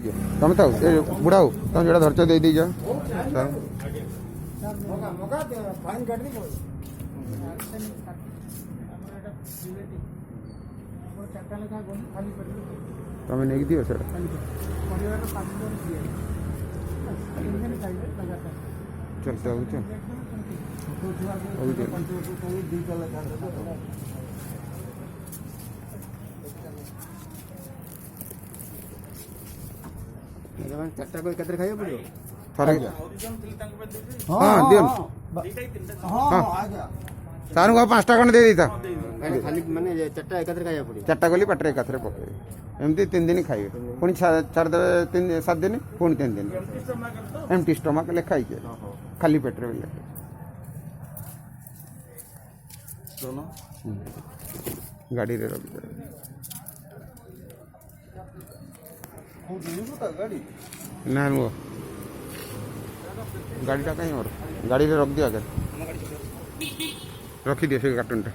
दियो तुम था बुढ़ा हो तुम जो धरच दे दी जाओ तुम नहीं दियो सर चलते हो चार्टा को एकत्र खाइए पड़ो थरे हाँ दियो हाँ सारू को 5टा खंड दे देता खाली माने चार्टा एकत्र खाइए पड़ो 4टा गली पटरे एकाथरे पकड़े एमती 3 दिन खाइए पुणी छाड़ देवे 7 दिन पुणी 3 दिन एमटी स्टमक लेखा ही खाली पेट्रे लेखा गाड़ी रे रख दे ना वो गाड़ी टा कहीं और गाड़ी रे रख दिया अगर रखी दिए से कार्टून टा